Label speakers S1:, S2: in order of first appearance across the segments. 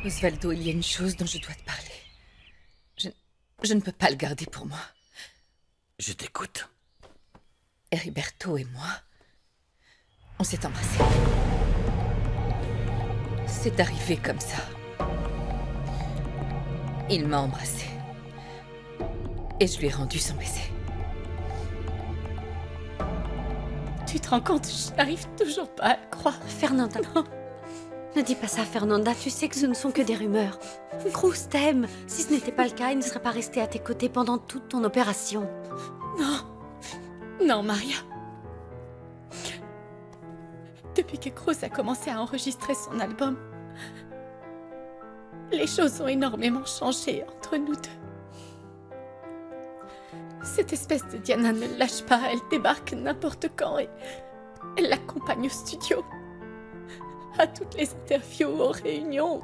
S1: Osvaldo, il y a une chose dont je dois te parler. Je ne peux pas le garder pour moi.
S2: Je t'écoute.
S1: Heriberto et moi, on s'est embrassés. C'est arrivé comme ça. Il m'a embrassée. Et je lui ai rendu son baiser.
S3: Tu te rends compte, je n'arrive toujours pas à le croire.
S4: Fernanda, non. Ne dis pas ça, Fernanda. Tu sais que ce ne sont que des rumeurs. Cruz t'aime. Si ce n'était pas le cas, il ne serait pas resté à tes côtés pendant toute ton opération.
S3: Non. Non, Maria. Depuis que Cruz a commencé à enregistrer son album, les choses ont énormément changé entre nous deux. Cette espèce de Diana ne le lâche pas, elle débarque n'importe quand et elle l'accompagne au studio. À toutes les interviews, aux réunions.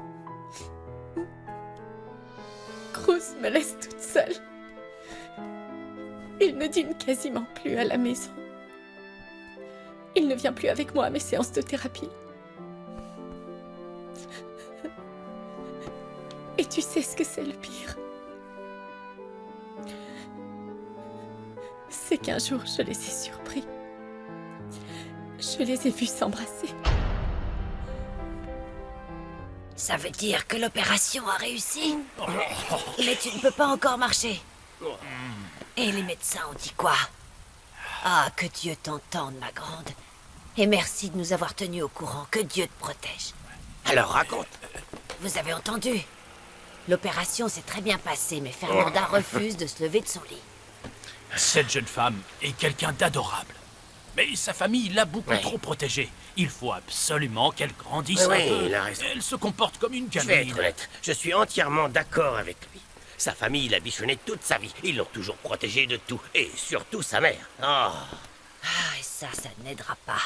S3: Cruz me laisse toute seule. Il ne dîne quasiment plus à la maison. Il ne vient plus avec moi à mes séances de thérapie. Et tu sais ce que c'est le pire? C'est qu'un jour, je les ai surpris. Je les ai vus s'embrasser.
S5: Ça veut dire que l'opération a réussi? Mais tu ne peux pas encore marcher. Et les médecins ont dit quoi? Ah, que Dieu t'entende, ma grande. Et merci de nous avoir tenus au courant. Que Dieu te protège.
S2: Alors raconte.
S5: Vous avez entendu? L'opération s'est très bien passée, mais Fernanda refuse de se lever de son lit.
S6: Cette jeune femme est quelqu'un d'adorable. Mais sa famille l'a beaucoup trop protégée. Il faut absolument qu'elle grandisse un peu.
S2: Il a raison.
S6: Elle se comporte comme une
S2: Je vais
S6: gamine.
S2: être honnête, je suis entièrement d'accord avec lui. Sa famille l'a bichonné toute sa vie. Ils l'ont toujours protégé de tout. Et surtout sa mère. Oh.
S5: Ah, et ça n'aidera pas.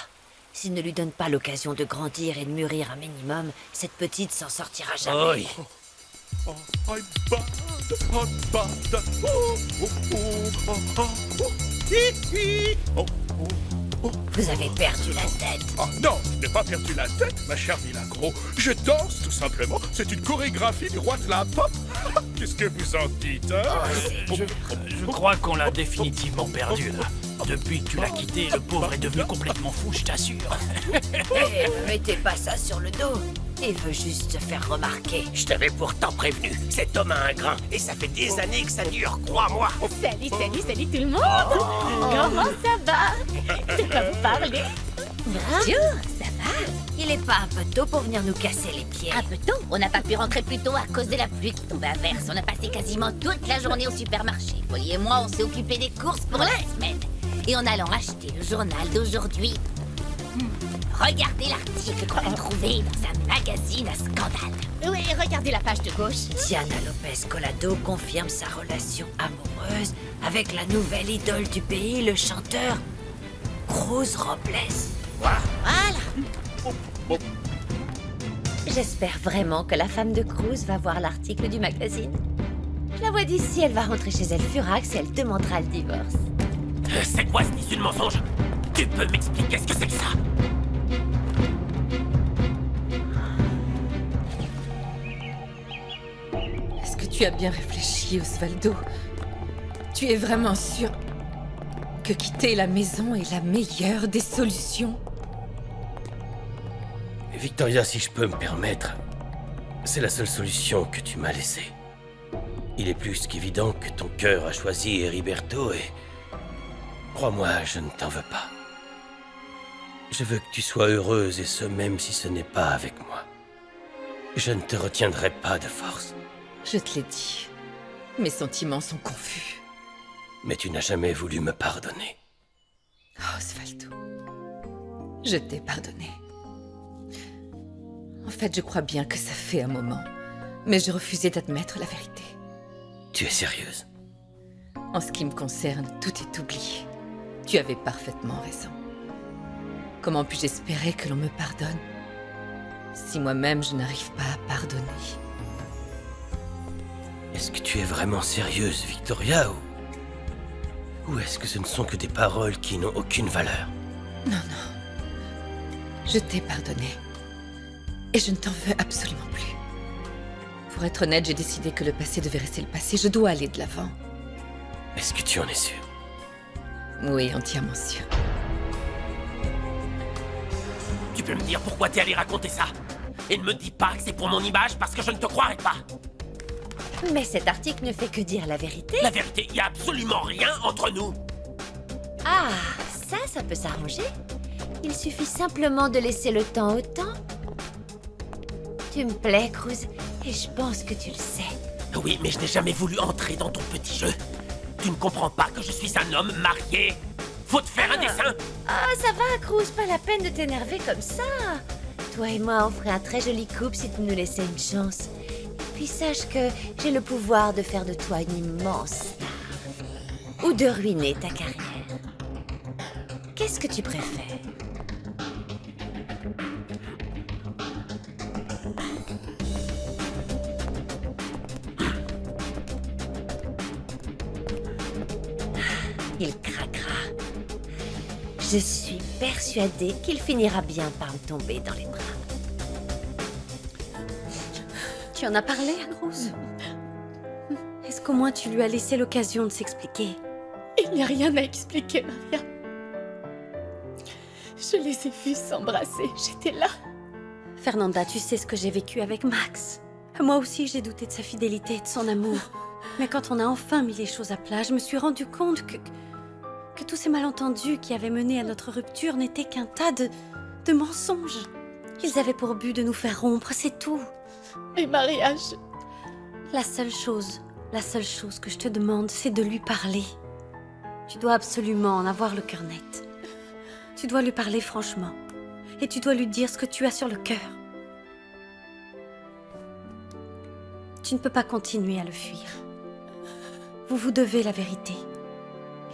S5: S'il ne lui donne pas l'occasion de grandir et de mûrir un minimum, cette petite s'en sortira jamais.
S2: Oui.
S7: Oh, I'm bad, I'm bad. Oh, oh, oh, oh, oh. Hi, hi. Oh, oh, oh.
S5: Vous avez perdu la tête.
S7: Ah non, je n'ai pas perdu la tête, ma chère Milagro. Je danse, tout simplement. C'est une chorégraphie du roi de la pop. Qu'est-ce que vous en dites, hein?
S6: Je crois qu'on l'a définitivement perdu, là. Depuis que tu l'as quitté, le pauvre est devenu complètement fou, je t'assure.
S5: Eh, ne mettez pas ça sur le dos. Il veut juste se faire remarquer.
S2: Je t'avais pourtant prévenu. Cet homme a un grain. Et ça fait des années que ça dure, crois-moi.
S3: Salut tout le monde! Comment ça va? De quoi vous parlez?
S5: Bonjour, ça va? Il est pas un peu tôt pour venir nous casser les pieds.
S8: Un peu tôt, on n'a pas pu rentrer plus tôt à cause de la pluie qui tombait à verse. On a passé quasiment toute la journée au supermarché. Polly et moi, on s'est occupé des courses pour la semaine. Et en allant acheter le journal d'aujourd'hui, regardez l'article qu'on a trouvé dans un magazine à scandale. Oui, regardez la page de gauche.
S5: Diana Lopez Colado confirme sa relation amoureuse avec la nouvelle idole du pays, le chanteur Cruz Robles.
S8: Voilà.
S4: J'espère vraiment que la femme de Cruz va voir l'article du magazine. Je la vois d'ici, elle va rentrer chez elle furax et elle demandera le divorce.
S2: C'est quoi ce issue de mensonge? Tu peux m'expliquer ce que c'est que ça?
S1: Est-ce que tu as bien réfléchi, Osvaldo? Tu es vraiment sûr que quitter la maison est la meilleure des solutions?
S2: Victoria, si je peux me permettre, c'est la seule solution que tu m'as laissée. Il est plus qu'évident que ton cœur a choisi Heriberto et... Crois-moi, je ne t'en veux pas. Je veux que tu sois heureuse et ce même si ce n'est pas avec moi. Je ne te retiendrai pas de force.
S1: Je te l'ai dit. Mes sentiments sont confus.
S2: Mais tu n'as jamais voulu me pardonner.
S1: Oh, Osvaldo. Je t'ai pardonné. En fait, je crois bien que ça fait un moment. Mais je refusais d'admettre la vérité.
S2: Tu es sérieuse?
S1: En ce qui me concerne, tout est oublié. Tu avais parfaitement raison. Comment puis-je espérer que l'on me pardonne si moi-même je n'arrive pas à pardonner?
S2: Est-ce que tu es vraiment sérieuse, Victoria, ou est-ce que ce ne sont que des paroles qui n'ont aucune valeur?
S1: Non, non. Je t'ai pardonné. Et je ne t'en veux absolument plus. Pour être honnête, j'ai décidé que le passé devait rester le passé. Je dois aller de l'avant.
S2: Est-ce que tu en es sûr?
S1: Oui, entièrement sûr.
S9: Tu peux me dire pourquoi t'es allé raconter ça? Et ne me dis pas que c'est pour mon image parce que je ne te croirais pas.
S4: Mais cet article ne fait que dire la vérité.
S9: La vérité, il n'y a absolument rien entre nous.
S4: Ah, ça peut s'arranger. Il suffit simplement de laisser le temps au temps. Tu me plais, Cruz, et je pense que tu le sais.
S9: Oui, mais je n'ai jamais voulu entrer dans ton petit jeu. Tu ne comprends pas que je suis un homme marié. Faut te faire un dessin.
S4: Ah, ça va, Cruz, pas la peine de t'énerver comme ça. Toi et moi, on ferait un très joli couple si tu nous laissais une chance. Et puis sache que j'ai le pouvoir de faire de toi une immense star. Ou de ruiner ta carrière. Qu'est-ce que tu préfères? Il craquera. Je suis persuadée qu'il finira bien par me tomber dans les bras.
S10: Tu en as parlé à Cruz? Est-ce qu'au moins tu lui as laissé l'occasion de s'expliquer?
S3: Il n'y a rien à expliquer, Maria. Je les ai vus s'embrasser. J'étais là.
S10: Fernanda, tu sais ce que j'ai vécu avec Max. Moi aussi, j'ai douté de sa fidélité et de son amour. Mais quand on a enfin mis les choses à plat, je me suis rendu compte que tous ces malentendus qui avaient mené à notre rupture n'étaient qu'un tas de mensonges. Ils avaient pour but de nous faire rompre, c'est tout.
S3: Mais Maria,
S10: La seule chose que je te demande, c'est de lui parler. Tu dois absolument en avoir le cœur net. Tu dois lui parler franchement. Et tu dois lui dire ce que tu as sur le cœur. Tu ne peux pas continuer à le fuir. Vous vous devez la vérité.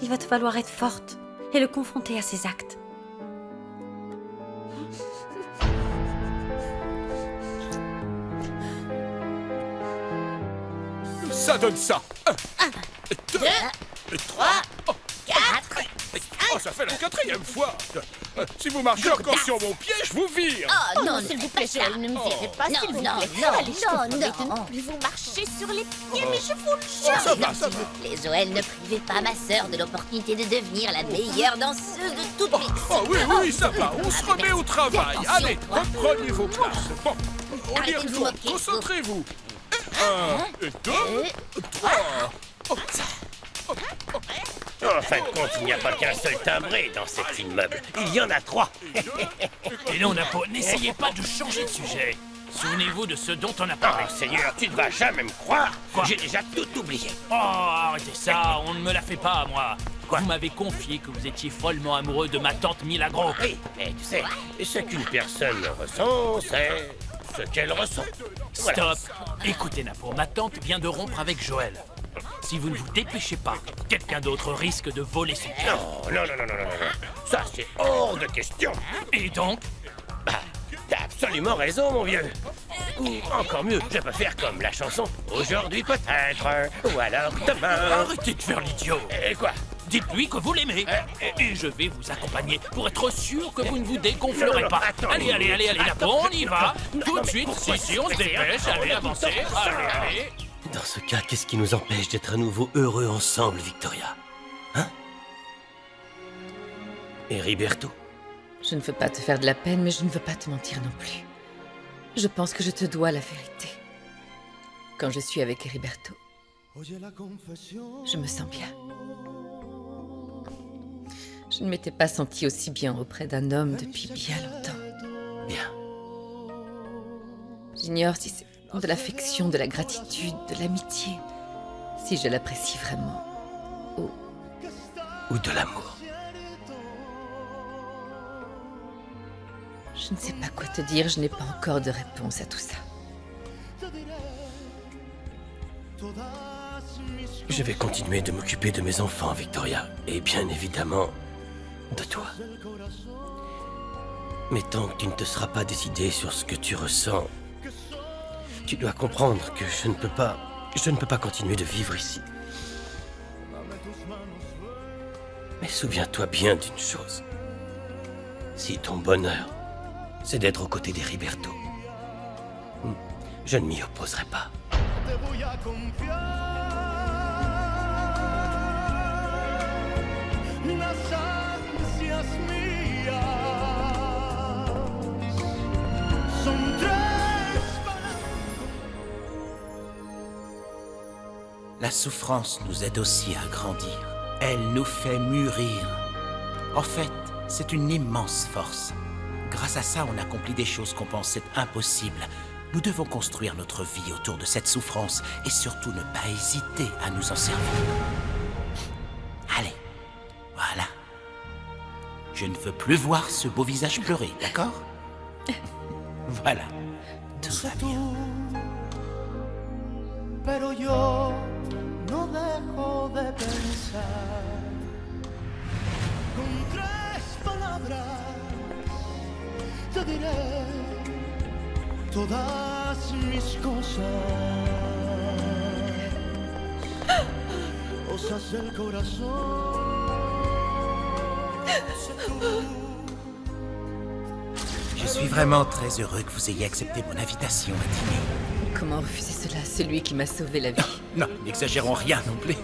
S10: Il va te falloir être forte et le confronter à ses actes.
S7: Ça donne ça. 1, 2, 3,
S8: 4.
S7: Oh, ça fait la 4e fois. Si vous marchez encore sur mon pied, je vous vire.
S8: Oh non, s'il vous plaît, Joël, ne me virez pas, s'il vous plaît. Allez, je te promets de ne plus vous marcher sur les pieds, mais je vous le jure.
S7: Ça va, ça va.
S8: Les Joël, ne privez pas ma sœur de l'opportunité de devenir la meilleure danseuse de toute Mexique.
S7: Oh oui, oui, ça va. On se remet au travail. Allez, reprenez vos places. Bon, on y
S8: Arrêtez de vous
S7: retourne.
S8: moquer.
S7: Concentrez-vous. 1, 2, 3.
S2: En fin de compte, il n'y a pas qu'un seul timbré dans cet immeuble. Il y en a 3.
S6: Et non, Napo, n'essayez pas de changer de sujet. Souvenez-vous de ce dont on a
S2: Oh,
S6: parlé.
S2: Seigneur, tu ne vas jamais me croire.
S6: Quoi?
S2: J'ai déjà tout oublié.
S6: Oh, arrêtez ça, on ne me la fait pas à moi.
S2: Quoi?
S6: Vous m'avez confié que vous étiez follement amoureux de ma tante Milagro.
S2: Oui, mais tu sais, ce qu'une personne ressent, c'est ce qu'elle ressent. Voilà.
S6: Stop. Écoutez, Napo, ma tante vient de rompre avec Joël. Si vous ne vous dépêchez pas, quelqu'un d'autre risque de voler son cœur.
S2: Non. Ça, c'est hors de question.
S6: Et donc,
S2: Bah, t'as absolument raison, mon vieux. Ou encore mieux, je peux faire comme la chanson. Aujourd'hui peut-être, ou alors demain.
S6: arrêtez de faire l'idiot.
S2: Et quoi?
S6: Dites-lui que vous l'aimez. Et je vais vous accompagner pour être sûr que vous ne vous dégonflerez
S2: Non,
S6: pas.
S2: attends.
S6: Allez, Napo, on y va. Tout de
S2: mais
S6: suite,
S2: pourquoi
S6: si, on se
S2: c'est
S6: dépêche. Allez, avancez. Allez.
S2: Dans ce cas, qu'est-ce qui nous empêche d'être à nouveau heureux ensemble, Victoria? Hein? Et Riberto?
S1: Je ne veux pas te faire de la peine, mais je ne veux pas te mentir non plus. Je pense que je te dois la vérité. Quand je suis avec Heriberto, je me sens bien. Je ne m'étais pas sentie aussi bien auprès d'un homme depuis bien longtemps.
S2: Bien.
S1: J'ignore si c'est de l'affection, de la gratitude, de l'amitié, si je l'apprécie vraiment.
S2: Ou de l'amour.
S1: Je ne sais pas quoi te dire, je n'ai pas encore de réponse à tout ça.
S2: Je vais continuer de m'occuper de mes enfants, Victoria. Et bien évidemment, de toi. Mais tant que tu ne te seras pas décidé sur ce que tu ressens, tu dois comprendre que je ne peux pas continuer de vivre ici. Mais souviens-toi bien d'une chose. Si ton bonheur, c'est d'être aux côtés des Riberto, je ne m'y opposerai pas.
S7: te voy a confiar las ansias mías. Son tres palabras.
S9: La souffrance nous aide aussi à grandir. Elle nous fait mûrir. En fait, c'est une immense force. Grâce à ça, on accomplit des choses qu'on pensait impossibles. Nous devons construire notre vie autour de cette souffrance et surtout ne pas hésiter à nous en servir. Allez, voilà. Je ne veux plus voir ce beau visage pleurer, d'accord? Voilà, tout va bien.
S7: Pero yo no dejo de pensar. Con tres palabras te diré todas mis cosas. Cosas del corazón. C'est tout.
S9: Je suis vraiment très heureux que vous ayez accepté mon invitation à dîner.
S1: Comment refuser cela, celui qui m'a sauvé la vie?
S9: Non, n'exagérons rien non plus.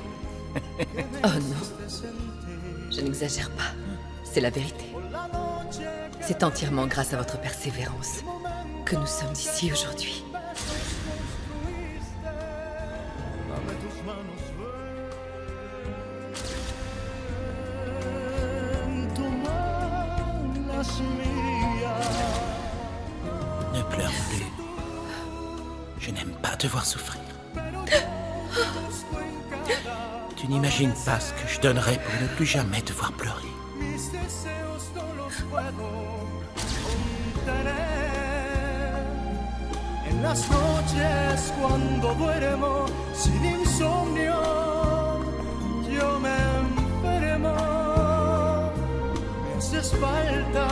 S1: Oh non. Je n'exagère pas. C'est la vérité. C'est entièrement grâce à votre persévérance que nous sommes ici aujourd'hui.
S7: Dame tus manos, ven, toma las mías.
S9: Ne pleure plus. Je n'aime pas te voir souffrir. Tu n'imagines pas ce que je donnerais pour ne plus jamais te voir pleurer.
S7: Mis deseos no los puedo contener. En las noches cuando duermo sin insomnio, yo me enfermo. Me haces falta,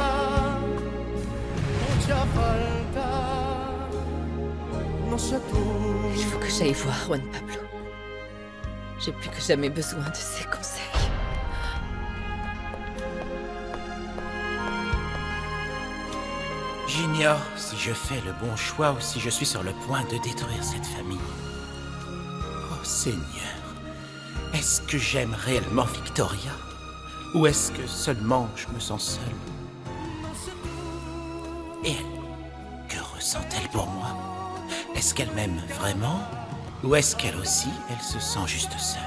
S7: mucha falta. No sé tú.
S1: Il faut que j'aille voir Juan Pablo. J'ai plus que jamais besoin de ses conseils.
S9: J'ignore si je fais le bon choix ou si je suis sur le point de détruire cette famille. Oh Seigneur, est-ce que j'aime réellement Victoria? Ou est-ce que seulement je me sens seul? Et elle, que ressent-elle pour moi? Est-ce qu'elle m'aime vraiment? Ou est-ce qu'elle aussi, elle se sent juste seule?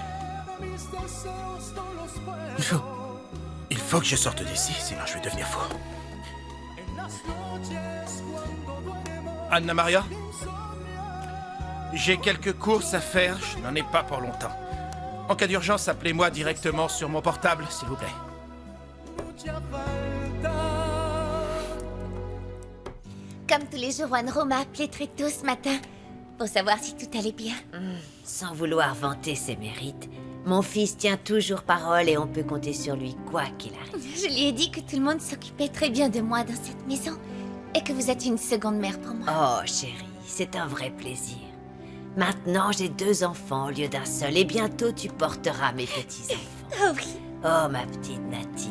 S9: Il faut que je sorte d'ici, sinon je vais devenir fou. Anna Maria? J'ai quelques courses à faire, je n'en ai pas pour longtemps. En cas d'urgence, appelez-moi directement sur mon portable, s'il vous plaît.
S8: Comme tous les jours, Juanro m'a appelé très tôt ce matin pour savoir si tout allait bien.
S5: Sans vouloir vanter ses mérites, mon fils tient toujours parole et on peut compter sur lui quoi qu'il arrive.
S8: Je lui ai dit que tout le monde s'occupait très bien de moi dans cette maison et que vous êtes une seconde mère pour moi.
S5: Oh chérie, c'est un vrai plaisir. Maintenant j'ai 2 enfants au lieu d'un seul et bientôt tu porteras mes petits-enfants.
S8: Oh oui.
S5: Oh ma petite Nati.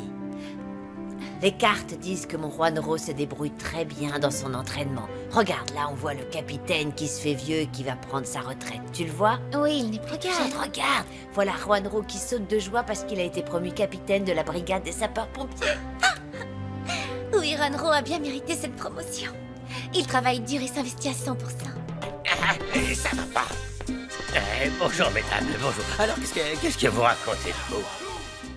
S5: Les cartes disent que mon Juanro se débrouille très bien dans son entraînement. Regarde, là on voit le capitaine qui se fait vieux et qui va prendre sa retraite. Tu le vois?
S8: Oui, il n'est plus jeune.
S5: Regarde. Voilà Juanro qui saute de joie parce qu'il a été promu capitaine de la brigade des sapeurs-pompiers.
S8: Oui, Juanro a bien mérité cette promotion. Il travaille dur et s'investit à 100%.
S2: Ça va pas. Bonjour, mesdames, bonjour. Alors, qu'est-ce que vous racontez de beau?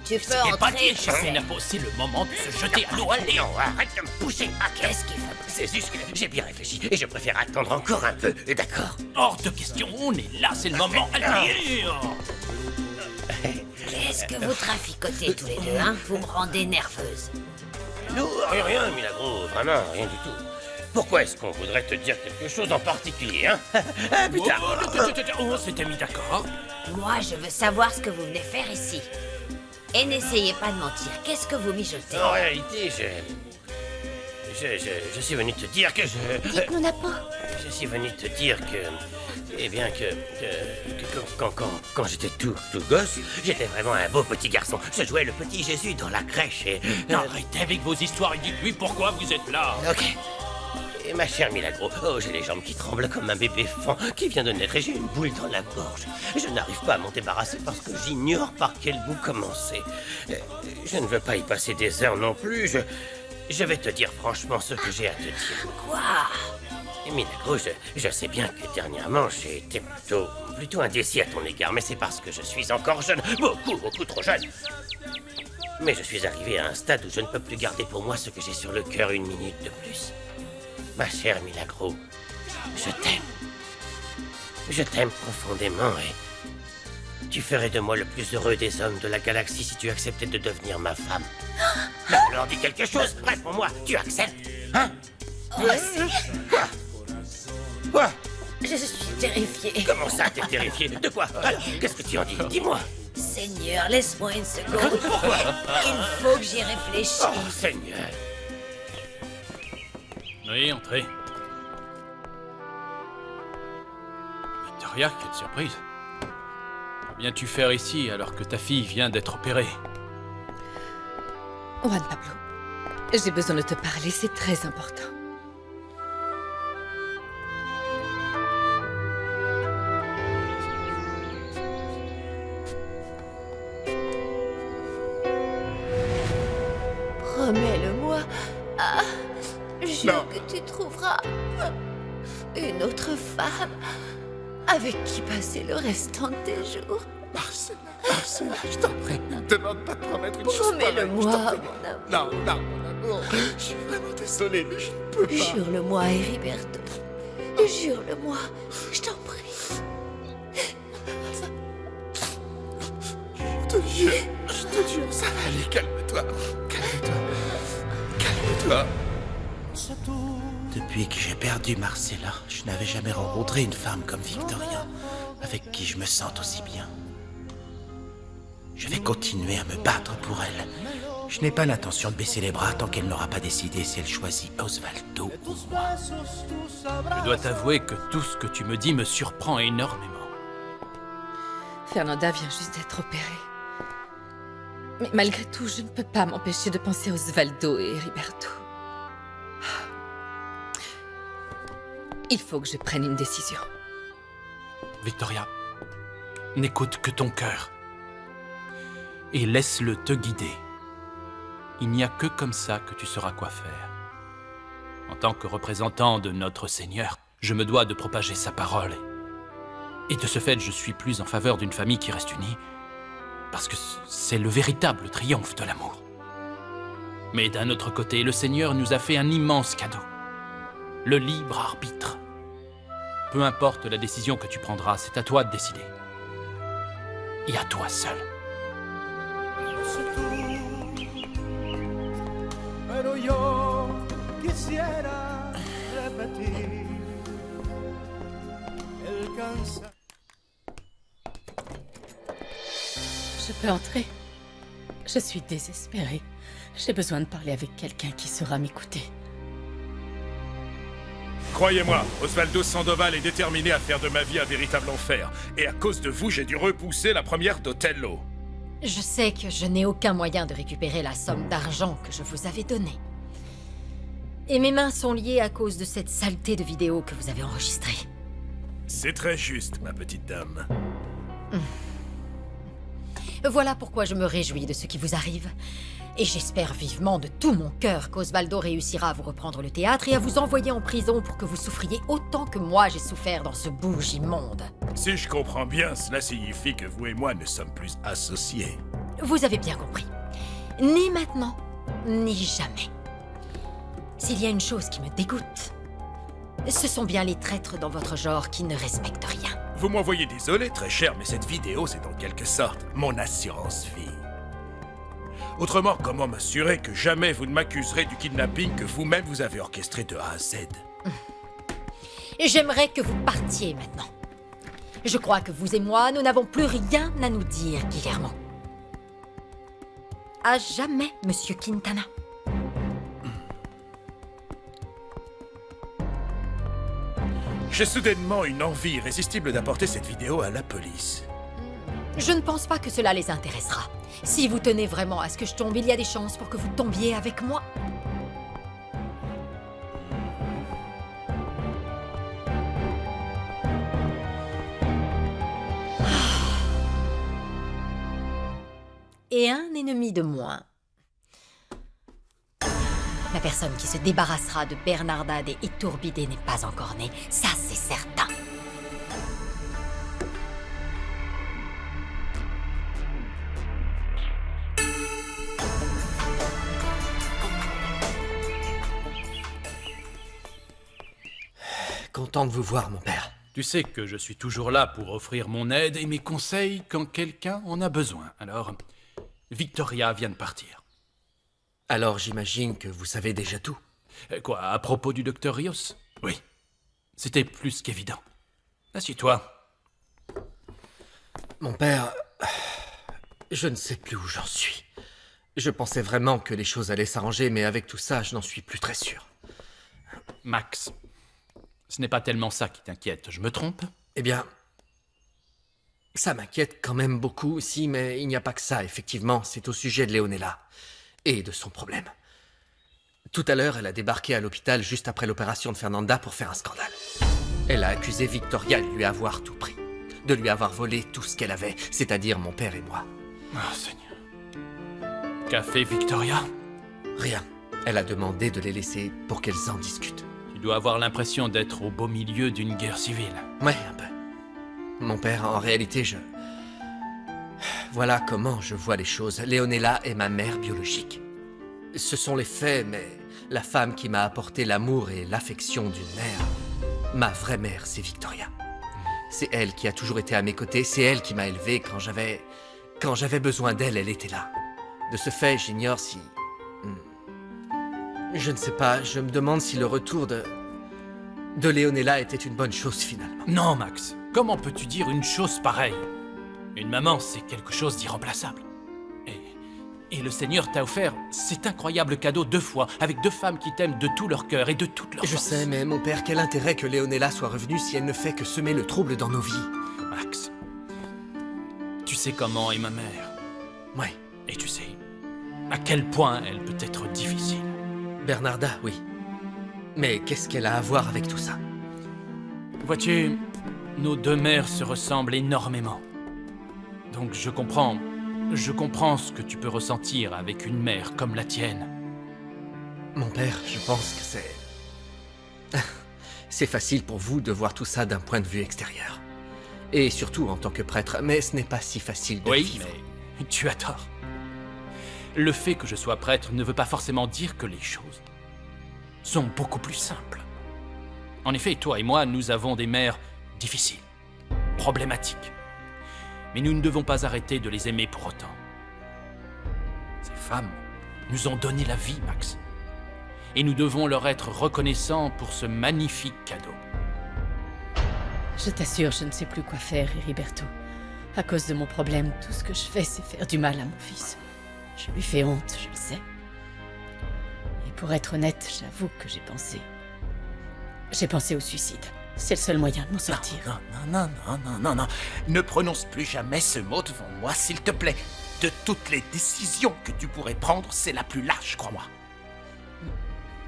S5: Tu peux
S6: Et pas
S5: entrer,
S6: dire, Shafinapo, c'est le moment de se jeter à l'eau.
S2: Allez, arrête de me pousser.
S5: Qu'est-ce qu'il fait?
S2: C'est juste que j'ai bien réfléchi et je préfère attendre encore un peu, d'accord?
S6: Hors de question, on est là, c'est le moment. Allez.
S5: Qu'est-ce que vous traficotez tous les deux, hein? Vous me rendez nerveuse.
S2: Non, rien, Milagro, vraiment, rien du tout. Pourquoi est-ce qu'on voudrait te dire quelque chose en particulier, hein? Putain.
S6: On s'était mis d'accord.
S5: Moi, je veux savoir ce que vous venez faire ici. Et n'essayez pas de mentir. Qu'est-ce que vous mijotez?
S2: En réalité, je suis venu te dire que
S8: Dites-nous, Napo.
S2: Je suis venu te dire que... Eh bien, quand j'étais tout gosse, j'étais vraiment un beau petit garçon. Je jouais le petit Jésus dans la crèche et...
S6: Arrêtez avec vos histoires et dites-lui pourquoi vous êtes là.
S2: Ok. Et ma chère Milagro, oh, j'ai les jambes qui tremblent comme un bébé fan qui vient de naître et j'ai une boule dans la gorge. Je n'arrive pas à m'en débarrasser parce que j'ignore par quel bout commencer. Je ne veux pas y passer des heures non plus. Je vais te dire franchement ce que j'ai à te dire.
S5: Quoi?
S2: Milagro, je sais bien que dernièrement j'ai été plutôt indécis à ton égard, mais c'est parce que je suis encore jeune, beaucoup trop jeune. Mais je suis arrivé à un stade où je ne peux plus garder pour moi ce que j'ai sur le cœur une minute de plus. Ma chère Milagro, je t'aime. Je t'aime profondément et tu ferais de moi le plus heureux des hommes de la galaxie si tu acceptais de devenir ma femme. Alors dis quelque chose, réponds-moi, tu acceptes? Hein? Quoi?
S5: Je suis terrifiée.
S2: Comment ça, t'es terrifié? De quoi? Alors, qu'est-ce que tu en dis? Dis-moi.
S5: Seigneur, laisse-moi une seconde. Il faut que j'y réfléchisse.
S2: Oh, Seigneur.
S6: Oui, entrez. Victoria, quelle surprise. Que viens-tu faire ici alors que ta fille vient d'être opérée?
S1: Juan Pablo, j'ai besoin de te parler, c'est très important.
S4: Promets-le-moi. Ah, jure
S7: Non.
S4: que tu trouveras une autre femme avec qui passer le restant de tes jours.
S7: Marcella, je t'en prie, demande pas de promettre une chose pareille.
S4: Promets-le-moi,
S7: je t'en prie.
S4: mon amour.
S7: Non, mon amour, je suis vraiment désolé, mais je ne peux pas.
S4: Jure-le-moi, Heriberto. Jure-le-moi, je t'en prie.
S7: Je te jure, ça va aller, calme-toi. Calme-toi.
S9: Depuis que j'ai perdu Marcella, je n'avais jamais rencontré une femme comme Victoria, avec qui je me sente aussi bien. Je vais continuer à me battre pour elle. Je n'ai pas l'intention de baisser les bras tant qu'elle n'aura pas décidé si elle choisit Osvaldo ou moi.
S6: Je dois t'avouer que tout ce que tu me dis me surprend énormément.
S1: Fernanda vient juste d'être opérée. Mais malgré tout, je ne peux pas m'empêcher de penser à Osvaldo et Heriberto. Il faut que je prenne une décision.
S6: Victoria, n'écoute que ton cœur. Et laisse-le te guider. Il n'y a que comme ça que tu sauras quoi faire. En tant que représentant de notre Seigneur, je me dois de propager sa parole. Et de ce fait, je suis plus en faveur d'une famille qui reste unie, parce que c'est le véritable triomphe de l'amour. Mais d'un autre côté, le Seigneur nous a fait un immense cadeau. Le libre arbitre. Peu importe la décision que tu prendras, c'est à toi de décider. Et à toi seul.
S3: Je peux entrer? Je suis désespérée. J'ai besoin de parler avec quelqu'un qui saura m'écouter.
S7: Croyez-moi, Osvaldo Sandoval est déterminé à faire de ma vie un véritable enfer. Et à cause de vous, j'ai dû repousser la première d'Othello.
S11: Je sais que je n'ai aucun moyen de récupérer la somme d'argent que je vous avais donnée. Et mes mains sont liées à cause de cette saleté de vidéo que vous avez enregistrée.
S7: C'est très juste, ma petite dame.
S11: Voilà pourquoi je me réjouis de ce qui vous arrive. Et j'espère vivement de tout mon cœur qu'Osvaldo réussira à vous reprendre le théâtre et à vous envoyer en prison pour que vous souffriez autant que moi j'ai souffert dans ce bouge immonde.
S7: Si je comprends bien, cela signifie que vous et moi ne sommes plus associés.
S11: Vous avez bien compris. Ni maintenant, ni jamais. S'il y a une chose qui me dégoûte, ce sont bien les traîtres dans votre genre qui ne respectent rien.
S7: Vous m'envoyez désolé, très cher, mais cette vidéo, c'est en quelque sorte mon assurance-vie. Autrement, comment m'assurer que jamais vous ne m'accuserez du kidnapping que vous-même vous avez orchestré de A à Z?
S11: J'aimerais que vous partiez maintenant. Je crois que vous et moi, nous n'avons plus rien à nous dire, Guillermo. À jamais, Monsieur Quintana.
S7: J'ai soudainement une envie irrésistible d'apporter cette vidéo à la police.
S11: Je ne pense pas que cela les intéressera. Si vous tenez vraiment à ce que je tombe, il y a des chances pour que vous tombiez avec moi. et un ennemi de moins. La personne qui se débarrassera de Bernardade et Iturbide n'est pas encore née, ça c'est certain.
S12: Content de vous voir, mon père.
S6: Tu sais que je suis toujours là pour offrir mon aide et mes conseils quand quelqu'un en a besoin. Alors, Victoria vient de partir.
S12: Alors j'imagine que vous savez déjà tout.
S6: Quoi, à propos du docteur Rios? Oui. C'était plus qu'évident. Assieds-toi.
S12: Mon père... Je ne sais plus où j'en suis. Je pensais vraiment que les choses allaient s'arranger, mais avec tout ça, je n'en suis plus très sûr.
S6: Max, ce n'est pas tellement ça qui t'inquiète, je me trompe?
S12: Eh bien... Ça m'inquiète quand même beaucoup, si, mais il n'y a pas que ça, effectivement. C'est au sujet de Leonela. Et de son problème. Tout à l'heure, elle a débarqué à l'hôpital juste après l'opération de Fernanda pour faire un scandale. Elle a accusé Victoria de lui avoir tout pris. De lui avoir volé tout ce qu'elle avait, c'est-à-dire mon père et moi.
S6: Ah, Seigneur. Qu'a fait Victoria?
S12: Rien. Elle a demandé de les laisser pour qu'elles en discutent.
S6: Tu dois avoir l'impression d'être au beau milieu d'une guerre civile.
S12: Ouais, un peu. Mon père, en réalité, Voilà comment je vois les choses. Leonela est ma mère biologique. Ce sont les faits, mais la femme qui m'a apporté l'amour et l'affection d'une mère, ma vraie mère, c'est Victoria. C'est elle qui a toujours été à mes côtés, c'est elle qui m'a élevé quand j'avais besoin d'elle, elle était là. De ce fait, j'ignore si... Je ne sais pas, je me demande si le retour de Leonela était une bonne chose finalement.
S6: Non, Max. Comment peux-tu dire une chose pareille? Une maman, c'est quelque chose d'irremplaçable. Et le Seigneur t'a offert cet incroyable cadeau 2 fois, avec 2 femmes qui t'aiment de tout leur cœur et de toute leur force.
S12: Je sais, mais mon père, quel intérêt que Leonela soit revenue si elle ne fait que semer le trouble dans nos vies?
S6: Max, tu sais comment est ma mère.
S12: Ouais.
S6: Et tu sais à quel point elle peut être difficile.
S12: Bernarda, oui. Mais qu'est-ce qu'elle a à voir avec tout ça?
S6: Vois-tu, nos 2 mères se ressemblent énormément. Donc je comprends ce que tu peux ressentir avec une mère comme la tienne.
S12: Mon père, je pense que c'est... C'est facile pour vous de voir tout ça d'un point de vue extérieur. Et surtout en tant que prêtre, mais ce n'est pas si facile de vivre.
S6: Oui, mais tu as tort. Le fait que je sois prêtre ne veut pas forcément dire que les choses sont beaucoup plus simples. En effet, toi et moi, nous avons des mères difficiles, problématiques. Mais nous ne devons pas arrêter de les aimer pour autant. Ces femmes nous ont donné la vie, Max. Et nous devons leur être reconnaissants pour ce magnifique cadeau.
S3: Je t'assure, je ne sais plus quoi faire, Heriberto. À cause de mon problème, tout ce que je fais, c'est faire du mal à mon fils. Je lui fais honte, je le sais. Et pour être honnête, j'avoue que j'ai pensé au suicide. C'est le seul moyen de m'en sortir.
S9: Non. Ne prononce plus jamais ce mot devant moi, s'il te plaît. De toutes les décisions que tu pourrais prendre, c'est la plus lâche, crois-moi.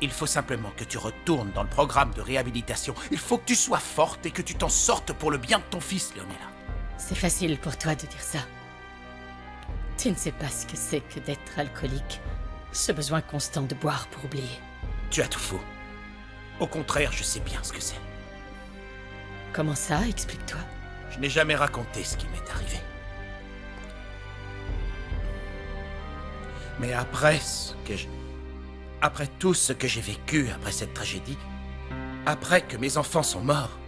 S9: Il faut simplement que tu retournes dans le programme de réhabilitation. Il faut que tu sois forte et que tu t'en sortes pour le bien de ton fils, Leonela.
S3: C'est facile pour toi de dire ça. Tu ne sais pas ce que c'est que d'être alcoolique. Ce besoin constant de boire pour oublier.
S9: Tu as tout faux. Au contraire, je sais bien ce que c'est.
S3: Comment ça? Explique-toi.
S9: Je n'ai jamais raconté ce qui m'est arrivé. Mais après tout ce que j'ai vécu après cette tragédie, après que mes enfants sont morts,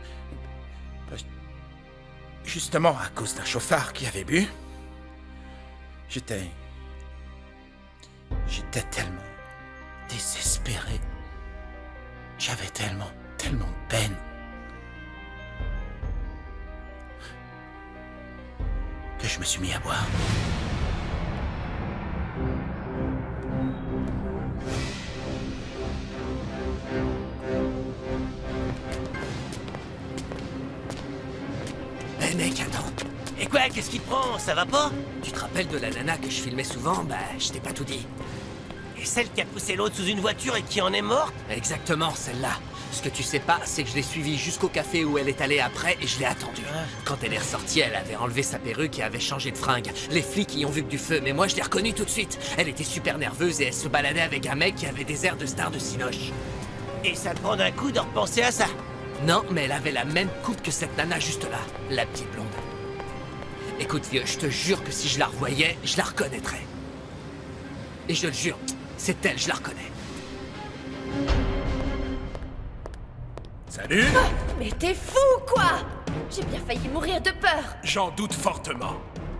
S9: justement à cause d'un chauffard qui avait bu, j'étais tellement désespéré. J'avais tellement de peine. Que je me suis mis à boire.
S12: Hé mec, attends.
S2: Et quoi, qu'est-ce qui te prend? Ça va pas?
S12: Tu te rappelles de la nana que je filmais souvent? Bah, je t'ai pas tout dit.
S2: Et celle qui a poussé l'autre sous une voiture et qui en est morte?
S12: Exactement, celle-là. Ce que tu sais pas, c'est que je l'ai suivie jusqu'au café où elle est allée après et je l'ai attendue. Quand elle est ressortie, elle avait enlevé sa perruque et avait changé de fringue. Les flics y ont vu que du feu, mais moi je l'ai reconnue tout de suite. Elle était super nerveuse et elle se baladait avec un mec qui avait des airs de star de cinoche.
S9: Et ça te prend d'un coup de repenser à ça.
S12: Non, mais elle avait la même coupe que cette nana juste là, la petite blonde. Écoute vieux, je te jure que si je la revoyais, je la reconnaîtrais. Et je le jure, c'est elle, je la reconnais.
S7: Salut!
S4: Mais t'es fou, quoi! J'ai bien failli mourir de peur.
S7: J'en doute fortement.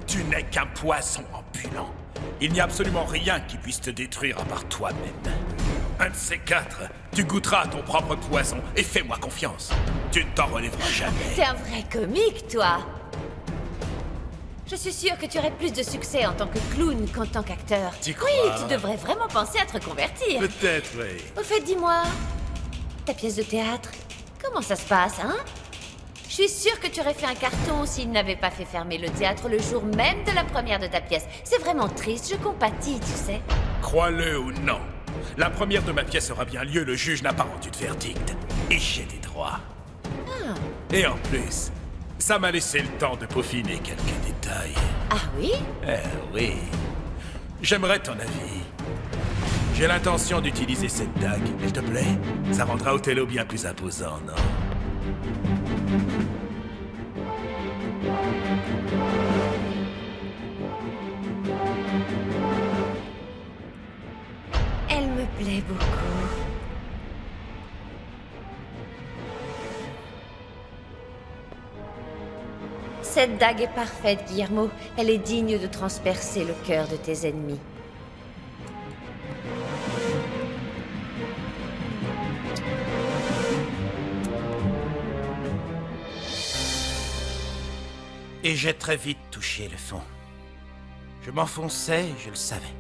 S7: Tu n'es qu'un poison ambulant. Il n'y a absolument rien qui puisse te détruire à part toi-même. Un de ces quatre, tu goûteras à ton propre poison et fais-moi confiance. Tu ne t'en relèveras jamais.
S4: T'es un vrai comique, toi. Je suis sûre que tu aurais plus de succès en tant que clown qu'en tant qu'acteur.
S7: Tu crois?
S4: Oui, tu devrais vraiment penser à te reconvertir.
S7: Peut-être, oui.
S4: Au fait, dis-moi, ta pièce de théâtre, comment ça se passe, hein? Je suis sûre que tu aurais fait un carton s'il n'avait pas fait fermer le théâtre le jour même de la première de ta pièce. C'est vraiment triste, je compatis, tu sais.
S7: Crois-le ou non, la première de ma pièce aura bien lieu, le juge n'a pas rendu de verdict. Et j'ai des droits.
S4: Ah.
S7: Et en plus, ça m'a laissé le temps de peaufiner quelques détails.
S4: Ah oui?
S7: Oui. J'aimerais ton avis. J'ai l'intention d'utiliser cette dague, s'il te plaît. Ça rendra Othello bien plus imposant, non?
S4: Elle me plaît beaucoup. Cette dague est parfaite, Guillermo. Elle est digne de transpercer le cœur de tes ennemis.
S9: Et j'ai très vite touché le fond. Je m'enfonçais, je le savais.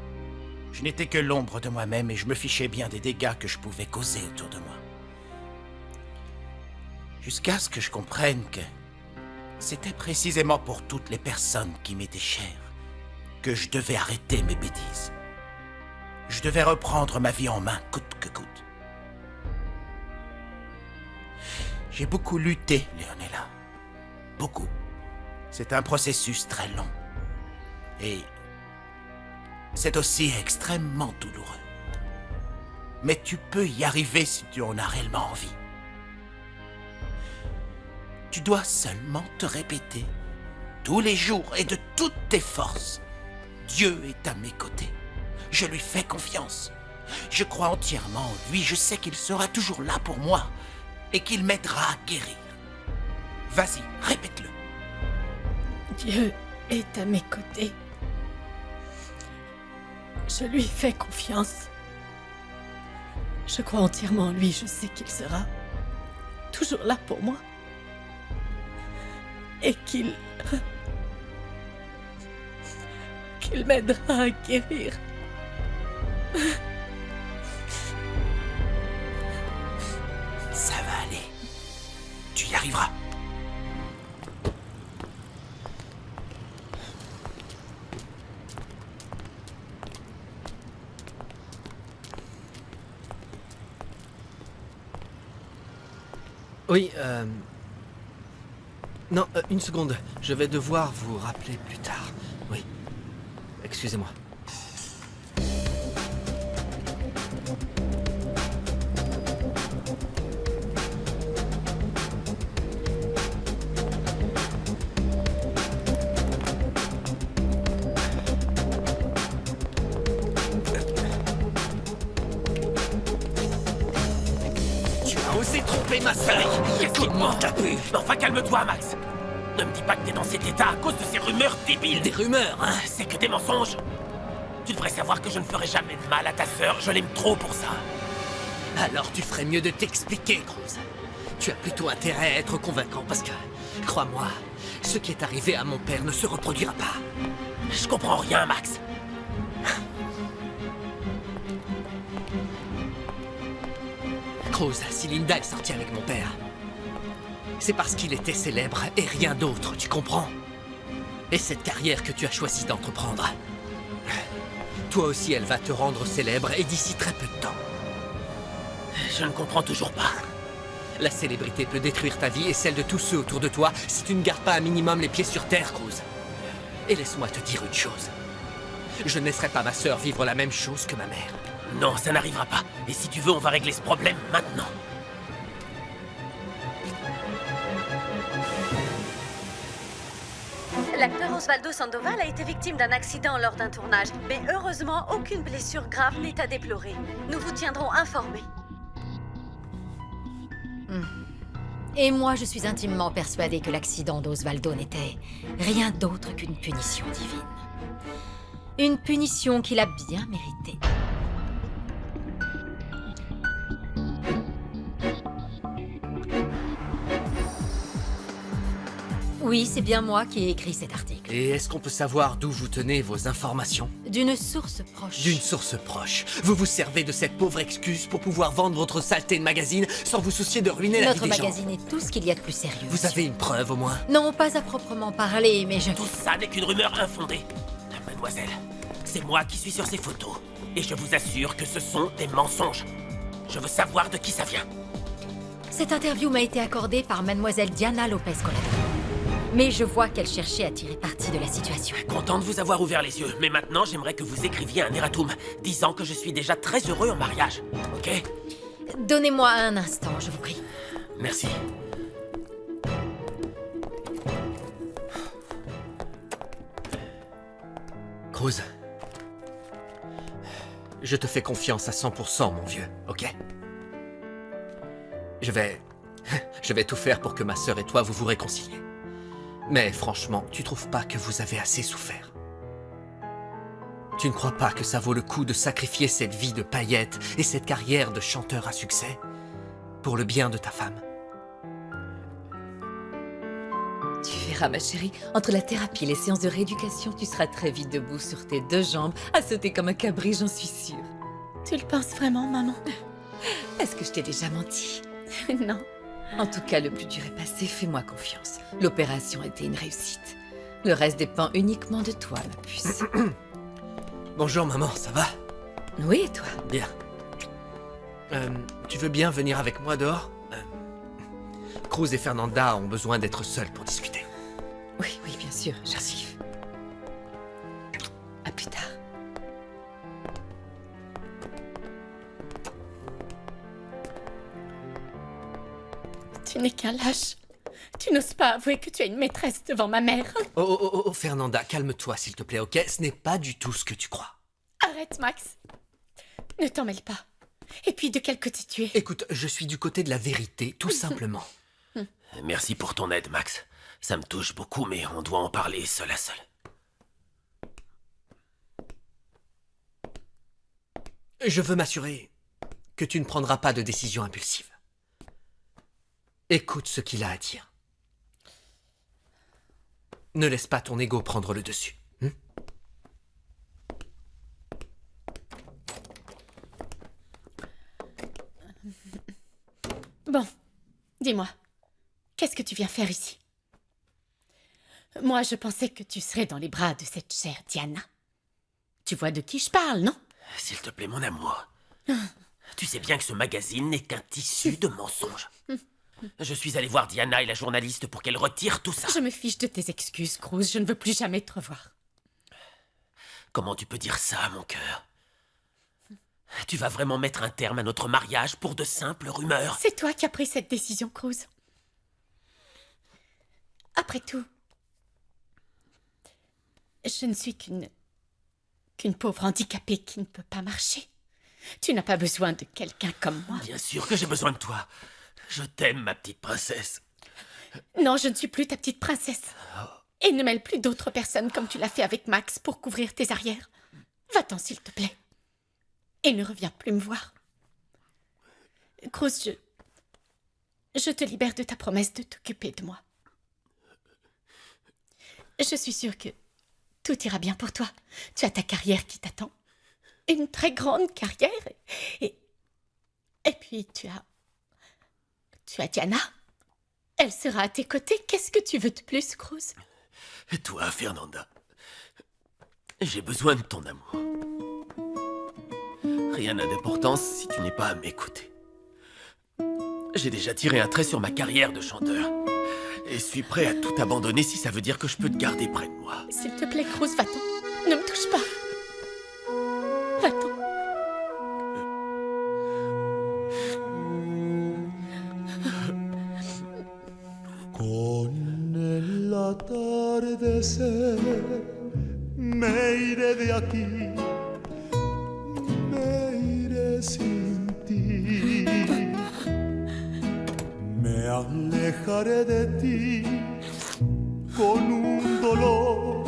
S9: Je n'étais que l'ombre de moi-même et je me fichais bien des dégâts que je pouvais causer autour de moi. Jusqu'à ce que je comprenne que c'était précisément pour toutes les personnes qui m'étaient chères que je devais arrêter mes bêtises. Je devais reprendre ma vie en main, coûte que coûte. J'ai beaucoup lutté, Leonela. Beaucoup. C'est un processus très long. Et c'est aussi extrêmement douloureux. Mais tu peux y arriver si tu en as réellement envie. Tu dois seulement te répéter, tous les jours et de toutes tes forces. Dieu est à mes côtés. Je lui fais confiance. Je crois entièrement en lui. Je sais qu'il sera toujours là pour moi et qu'il m'aidera à guérir. Vas-y, répète-le.
S3: Dieu est à mes côtés. Je lui fais confiance. Je crois entièrement en lui. Je sais qu'il sera toujours là pour moi. Et qu'il m'aidera à guérir.
S9: Ça va aller. Tu y arriveras.
S12: Oui, Non, une seconde. Je vais devoir vous rappeler plus tard. Oui. Excusez-moi.
S9: Osé tromper ma sœur. Écoute-moi, t'as pu. Enfin, calme-toi, Max. Ne me dis pas que t'es dans cet état à cause de ces rumeurs débiles.
S12: Des rumeurs, hein?
S9: C'est que des mensonges. Tu devrais savoir que je ne ferai jamais de mal à ta sœur. Je l'aime trop pour ça.
S12: Alors tu ferais mieux de t'expliquer, Cruz. Tu as plutôt intérêt à être convaincant parce que, crois-moi, ce qui est arrivé à mon père ne se reproduira pas.
S9: Je comprends rien, Max.
S12: Cruz, si Linda est sortie avec mon père, c'est parce qu'il était célèbre et rien d'autre, tu comprends? Et cette carrière que tu as choisi d'entreprendre, toi aussi elle va te rendre célèbre et d'ici très peu de temps.
S9: Je ne comprends toujours pas.
S12: La célébrité peut détruire ta vie et celle de tous ceux autour de toi si tu ne gardes pas un minimum les pieds sur terre, Cruz. Et laisse-moi te dire une chose. Je ne laisserai pas ma sœur vivre la même chose que ma mère.
S2: Non, ça n'arrivera pas. Et si tu veux, on va régler ce problème maintenant.
S10: L'acteur Osvaldo Sandoval a été victime d'un accident lors d'un tournage, mais heureusement, aucune blessure grave n'est à déplorer. Nous vous tiendrons informés.
S11: Et moi, je suis intimement persuadée que l'accident d'Osvaldo n'était rien d'autre qu'une punition divine. Une punition qu'il a bien méritée. Oui, c'est bien moi qui ai écrit cet article.
S12: Et est-ce qu'on peut savoir d'où vous tenez vos informations?
S11: D'une source proche.
S12: D'une source proche. Vous vous servez de cette pauvre excuse pour pouvoir vendre votre saleté de magazine sans vous soucier de ruiner la vie
S11: Notre
S12: des gens.
S11: magazine est tout ce qu'il y a de plus sérieux.
S12: Vous avez une preuve au moins?
S11: Non, pas à proprement parler, mais je...
S2: Tout ça n'est qu'une rumeur infondée. Mademoiselle, c'est moi qui suis sur ces photos. Et je vous assure que ce sont des mensonges. Je veux savoir de qui ça vient.
S11: Cette interview m'a été accordée par mademoiselle Diana Lopez Collado. Mais je vois qu'elle cherchait à tirer parti de la situation.
S2: Content de vous avoir ouvert les yeux, mais maintenant j'aimerais que vous écriviez un erratum disant que je suis déjà très heureux en mariage, ok?
S11: Donnez-moi un instant, je vous prie.
S2: Merci.
S12: Cruz, je te fais confiance à 100%, mon vieux, ok? Je vais tout faire pour que ma sœur et toi vous réconciliez. Mais franchement, tu trouves pas que vous avez assez souffert? Tu ne crois pas que ça vaut le coup de sacrifier cette vie de paillettes et cette carrière de chanteur à succès pour le bien de ta femme?
S1: Tu verras, ma chérie, entre la thérapie et les séances de rééducation, tu seras très vite debout sur tes deux jambes, à sauter comme un cabri, j'en suis sûre.
S3: Tu le penses vraiment, maman?
S1: Est-ce que je t'ai déjà menti?
S3: Non.
S1: En tout cas, le plus dur est passé, fais-moi confiance. L'opération a été une réussite. Le reste dépend uniquement de toi, ma puce.
S12: Bonjour maman, ça va?
S1: Oui, et toi?
S12: Bien. Tu veux bien venir avec moi dehors? Cruz et Fernanda ont besoin d'être seuls pour discuter.
S1: Oui, oui, bien sûr, j'arrive. À plus tard.
S3: Tu n'es qu'un lâche. Tu n'oses pas avouer que tu as une maîtresse devant ma mère.
S12: Oh, Fernanda, calme-toi s'il te plaît, ok? Ce n'est pas du tout ce que tu crois.
S3: Arrête, Max. Ne t'en mêle pas. Et puis, de quel côté tu es?
S12: Écoute, je suis du côté de la vérité, tout simplement.
S2: Merci pour ton aide, Max. Ça me touche beaucoup, mais on doit en parler seul à seul.
S12: Je veux m'assurer que tu ne prendras pas de décision impulsive. Écoute ce qu'il a à dire. Ne laisse pas ton ego prendre le dessus.
S3: Bon, dis-moi, qu'est-ce que tu viens faire ici? Moi, je pensais que tu serais dans les bras de cette chère Diana. Tu vois de qui je parle, non?
S2: S'il te plaît, mon amour. Tu sais bien que ce magazine n'est qu'un tissu de mensonges. Je suis allé voir Diana et la journaliste pour qu'elle retire tout ça.
S3: Je me fiche de tes excuses, Cruz. Je ne veux plus jamais te revoir.
S2: Comment tu peux dire ça, mon cœur? Tu vas vraiment mettre un terme à notre mariage pour de simples rumeurs?
S3: C'est toi qui as pris cette décision, Cruz. Après tout, je ne suis qu'une pauvre handicapée qui ne peut pas marcher. Tu n'as pas besoin de quelqu'un comme moi.
S2: Bien sûr que j'ai besoin de toi. Je t'aime, ma petite princesse.
S3: Non, je ne suis plus ta petite princesse. Et ne mêle plus d'autres personnes comme tu l'as fait avec Max pour couvrir tes arrières. Va-t'en, s'il te plaît. Et ne reviens plus me voir. Cruz, je te libère de ta promesse de t'occuper de moi. Je suis sûre que tout ira bien pour toi. Tu as ta carrière qui t'attend. Une très grande carrière. Et puis tu as Diana. Elle sera à tes côtés. Qu'est-ce que tu veux de plus, Cruz?
S2: Et toi, Fernanda, j'ai besoin de ton amour. Rien n'a d'importance si tu n'es pas à m'écouter.
S13: J'ai déjà tiré un trait sur ma carrière de chanteur. Et suis prêt à tout abandonner si ça veut dire que je peux te garder près de moi.
S3: S'il te plaît, Cruz, va-t'en. Ne me touche pas. Va-t'en.
S14: Con el atardecer me iré de aquí, me iré sin ti. Me alejaré de ti con un dolor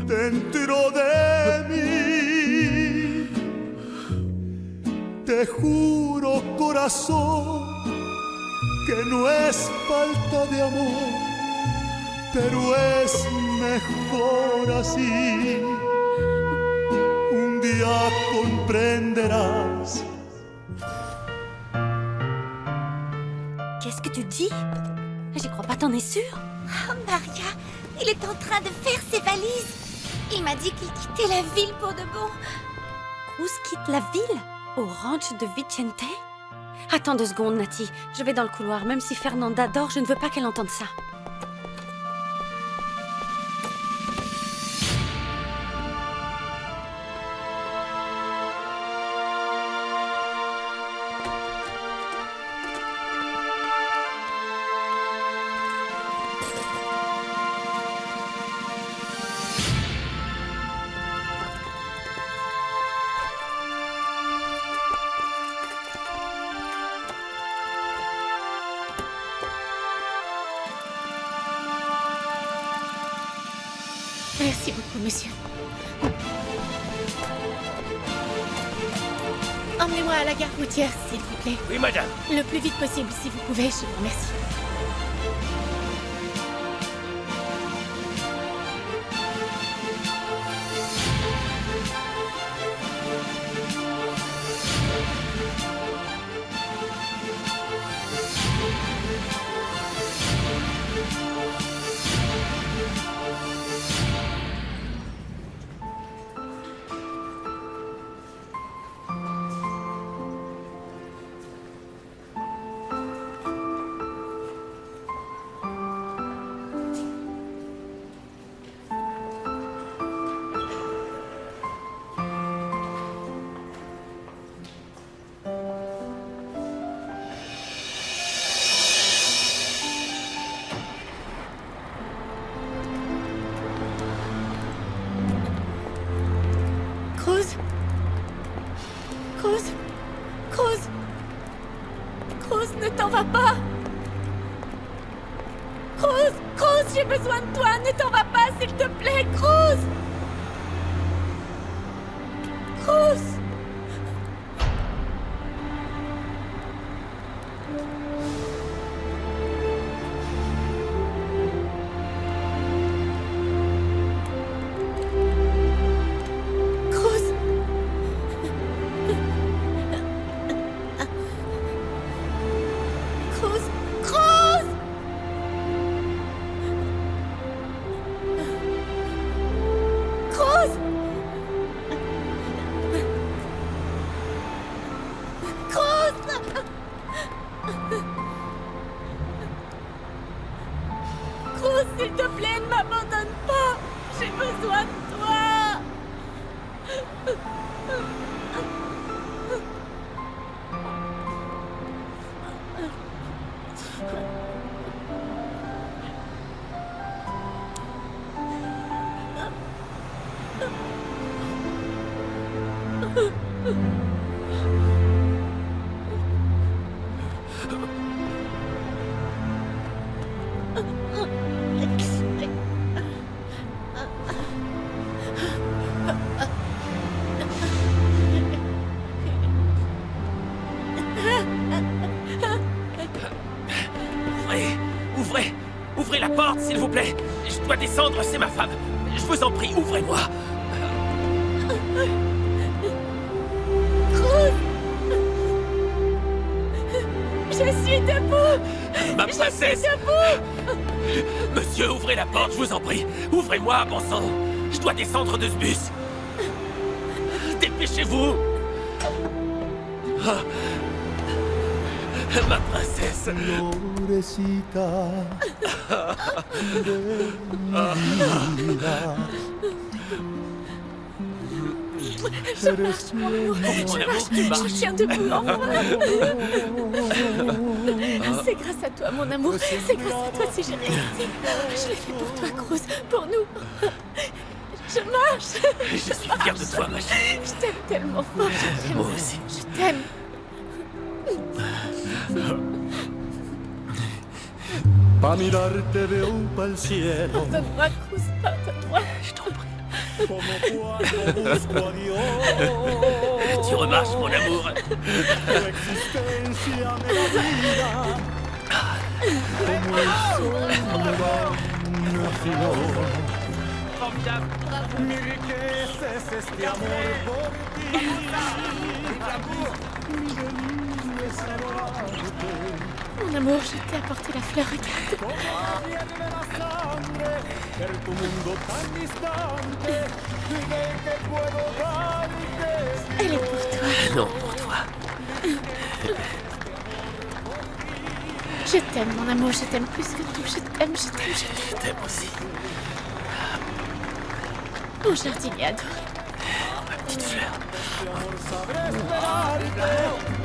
S14: dentro de mí. Te juro, corazón, que no es falta de amor, pero es mejor así. Un día comprenderás.
S10: Qu'est-ce que tu dis? J'y crois pas, t'en es sûre?
S4: Oh, Maria, il est en train de faire ses valises. Il m'a dit qu'il quittait la ville pour de bon.
S10: Cruz quitte la ville? Au ranch de Vicente? Attends 2 secondes, Nati. Je vais dans le couloir. Même si Fernanda dort, je ne veux pas qu'elle entende ça.
S3: Merci beaucoup, monsieur. Emmenez-moi à la gare routière, s'il vous plaît.
S2: Oui, madame.
S3: Le plus vite possible, si vous pouvez, je vous remercie. Cruz? Cruz? Cruz? Cruz, ne t'en va pas! Cruz! Cruz, j'ai besoin de toi! Ne t'en va pas, s'il te plaît! Cruz! Cruz! Cruz! Cruz! Cruz! Cruz! Cruz! Cruz, s'il te plaît, ne m'abandonne pas! J'ai besoin de toi!
S2: Ouvrez, ouvrez, ouvrez la porte, s'il vous plaît. Je dois descendre, c'est ma femme. Je vous en prie, ouvrez-moi.
S3: Cruz! Je suis debout!
S2: Ma
S3: Je suis
S2: princesse!
S3: debout!
S2: Monsieur, ouvrez la porte, je vous en prie. Ouvrez-moi, bon sang. Je dois descendre de ce bus. Dépêchez-vous.
S13: Ma princesse.
S14: Florecita de mi vida. Eres
S11: Mon amour, tu marches.
S3: Je tiens debout, enfin. C'est grâce à toi, mon amour. C'est grâce à toi si j'ai réussi. Je l'ai fait pour toi, Cruz. Pour nous. Je marche.
S13: Je suis fier de toi, ma chérie.
S3: Je t'aime tellement fort. Je t'aime.
S13: Moi aussi.
S3: Je t'aime.
S14: Pa' mirarte veo pa'l cielo.
S3: Pardonne-moi, Cruz. Pardonne-moi.
S13: Je t'en prie.
S14: Como cuando busco a Dios.
S13: Tu remarches, mon amour.
S14: Tu existencia me da vida. Como el sol me da una flor. Mi riqueza es este amor por ti. Mi delirio es adorarte.
S3: Mon amour, je t'ai apporté la fleur, regarde.
S14: Como viene de la sangre, ver tu mundo tan distante. Dime que puedo darte.
S3: Elle est pour toi.
S13: Non, pour toi.
S3: Je t'aime, mon amour, je t'aime plus que tout. Je t'aime, je t'aime, je t'aime.
S13: Je t'aime aussi.
S3: Mon jardinier adoré.
S13: Ma petite fleur.
S14: Sabré esperarte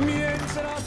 S14: mientras